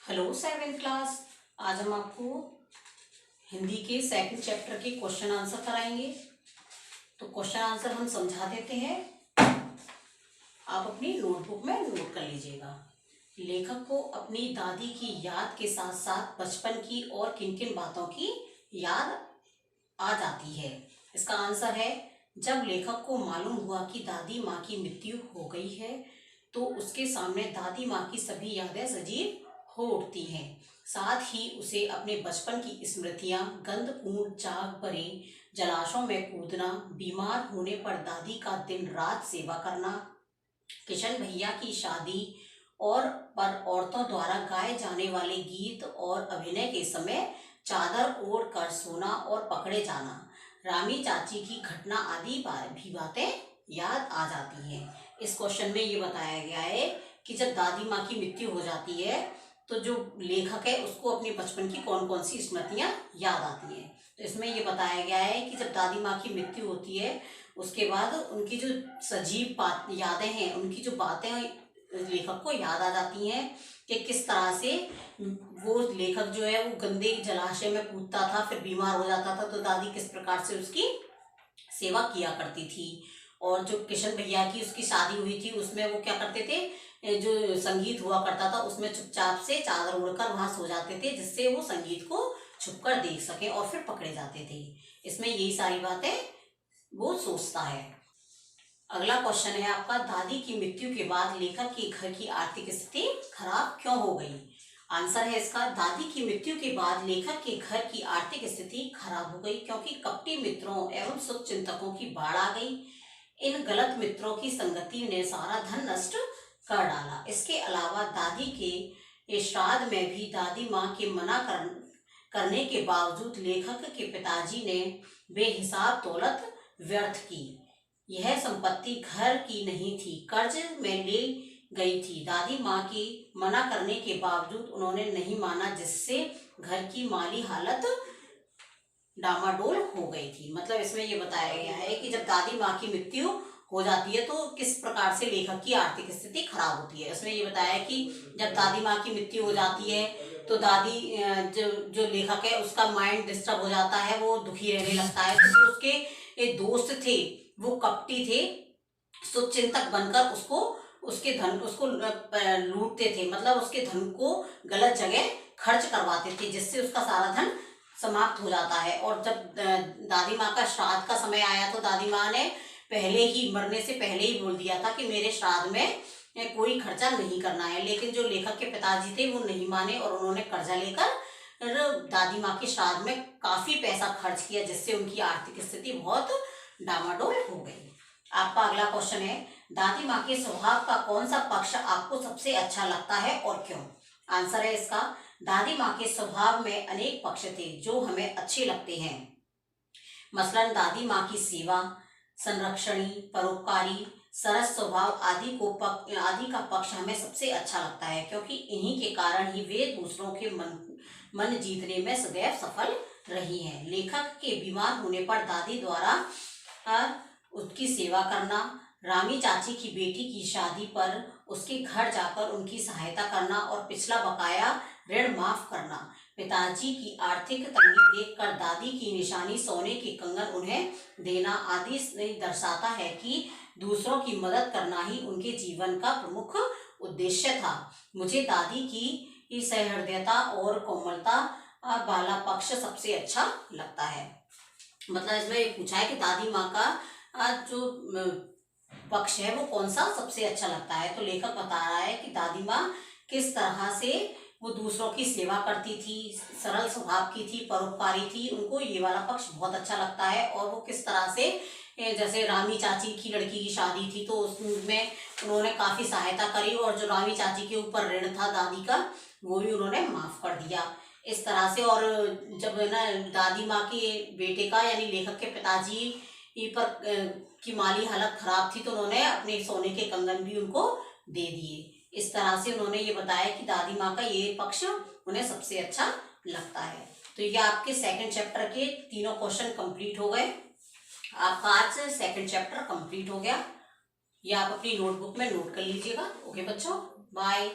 Hello seventh class. आज हम आपको हिंदी के सेकंड चैप्टर के क्वेश्चन आंसर कराएंगे। तो क्वेश्चन आंसर हम समझा देते हैं, आप अपनी नोटबुक में नोट कर लीजिएगा। लेखक को अपनी दादी की याद के साथ साथ बचपन की और किन किन बातों की याद आ जाती है। इसका आंसर है, जब लेखक को मालूम हुआ कि दादी माँ की मृत्यु हो गई है तो उसके सामने दादी माँ की सभी यादें सजीव हो उठती हैं। साथ ही उसे अपने बचपन की स्मृतियां, गंधपूर्ण चाक भरे जलाशयों में कूदना, बीमार होने पर दादी का दिन रात सेवा करना, किशन भैया की शादी और पर औरतों द्वारा गाए जाने वाले गीत और अभिनय के समय चादर ओढ़ कर सोना और पकड़े जाना, रामी चाची की घटना आदि भी बातें याद आ जाती हैं। इस क्वेश्चन में ये बताया गया है कि जब दादी माँ की मृत्यु हो जाती है तो जो लेखक है उसको अपने बचपन की कौन कौन सी स्मृतियां याद आती हैं। तो इसमें ये बताया गया है कि जब दादी माँ की मृत्यु होती है उसके बाद उनकी जो सजीव बात यादें हैं, उनकी जो बातें लेखक को याद आ जाती हैं कि किस तरह से वो लेखक जो है वो गंदे जलाशय में कूदता था, फिर बीमार हो जाता था तो दादी किस प्रकार से उसकी सेवा किया करती थी। और जो किशन भैया की उसकी शादी हुई थी उसमें वो क्या करते थे, जो संगीत हुआ करता था उसमें चुपचाप से चादर ओढ़कर वहां सो जाते थे जिससे वो संगीत को छुपकर देख सके और फिर पकड़े जाते थे। इसमें यही सारी बातें वो सोचता है। अगला क्वेश्चन है आपका, दादी की मृत्यु के बाद लेखक के घर की आर्थिक स्थिति खराब क्यों हो गई। आंसर है इसका, दादी की मृत्यु के बाद लेखक के घर की आर्थिक स्थिति खराब हो गई क्योंकि कपटी मित्रों एवं शुभचिंतकों की बाढ़ आ गई। इन गलत मित्रों की संगति ने सारा धन नष्ट कर डाला। इसके अलावा दादी के श्राद्ध में भी दादी माँ के करने के बावजूद लेखक के पिताजी ने बेहिसाब दौलत व्यर्थ की। यह संपत्ति घर की नहीं थी, कर्ज में ले गई थी। दादी माँ की मना करने के बावजूद उन्होंने नहीं माना, जिससे घर की माली हालत डामाडोल हो गई थी। मतलब इसमें यह बताया गया है कि जब दादी माँ की मृत्यु हो जाती है तो किस प्रकार से लेखक की आर्थिक स्थिति खराब होती है। इसमें यह बताया कि जब दादी माँ की मृत्यु हो जाती है तो दादी जो लेखक है उसका माइंड डिस्टर्ब हो जाता है, वो दुखी रहने लगता है। तो जो उसके दोस्त थे वो कपटी थे, शुभचिंतक बनकर उसके धन उसको लूटते थे, मतलब उसके धन को गलत जगह खर्च करवाते थे जिससे उसका सारा धन समाप्त हो जाता है। और जब दादी माँ का श्राद्ध का समय आया तो दादी माँ ने पहले ही मरने से पहले ही बोल दिया था कि मेरे श्राद्ध में कोई खर्चा नहीं करना है। लेकिन जो लेखक के पिताजी थे वो नहीं माने और उन्होंने कर्जा लेकर दादी माँ के श्राद्ध में काफी पैसा खर्च किया जिससे उनकी आर्थिक स्थिति बहुत डामाडोल हो गई। आपका अगला क्वेश्चन है, दादी माँ के स्वभाव का कौन सा पक्ष आपको सबसे अच्छा लगता है और क्यों। आंसर है इसका, दादी माँ के स्वभाव में अनेक पक्ष थे जो हमें अच्छे लगते हैं। मसलन दादी माँ की सेवा, संरक्षणी, परोपकारी, सरस स्वभाव आदि का पक्ष हमें सबसे अच्छा लगता है, क्योंकि इन्हीं के कारण ही वे दूसरों के मन जीतने में सदैव सफल रही हैं। लेखक के बीमार होने पर दादी द्वारा उसकी सेवा करना, रामी चाची की बेटी की शादी पर उसके घर जाकर उनकी सहायता करना और पिछला बकाया ऋण माफ करना, पिताजी की आर्थिक तंगी देखकर दादी की निशानी सोने के कंगन उन्हें देना आदि दर्शाता है कि दूसरों की मदद करना ही उनके जीवन का प्रमुख उद्देश्य था। मुझे दादी की सहृदयता और कोमलता वाला पक्ष सबसे अच्छा लगता है। मतलब इसमें पूछा है कि दादी माँ का जो पक्ष है वो कौन सा सबसे अच्छा लगता है। तो लेखक बता रहा है कि दादी माँ किस तरह से वो दूसरों की सेवा करती थी, सरल स्वभाव की थी, परोपकारी थी, उनको ये वाला पक्ष बहुत अच्छा लगता है। और वो किस तरह से, जैसे रामी चाची की लड़की की शादी थी तो उसमें उन्होंने काफी सहायता करी और जो रामी चाची के ऊपर ऋण था दादी का वो भी उन्होंने माफ कर दिया इस तरह से। और जब ना दादी माँ के बेटे का यानी लेखक के पिताजी पर की माली हालत खराब थी तो उन्होंने अपने सोने के कंगन भी उनको दे दिए। इस तरह से उन्होंने ये बताया कि दादी माँ का ये पक्ष उन्हें सबसे अच्छा लगता है। तो ये आपके सेकंड चैप्टर के तीनों क्वेश्चन कंप्लीट हो गए। आपका आज सेकंड चैप्टर कंप्लीट हो गया। ये आप अपनी नोटबुक में नोट कर लीजिएगा। ओके बच्चों, बाय।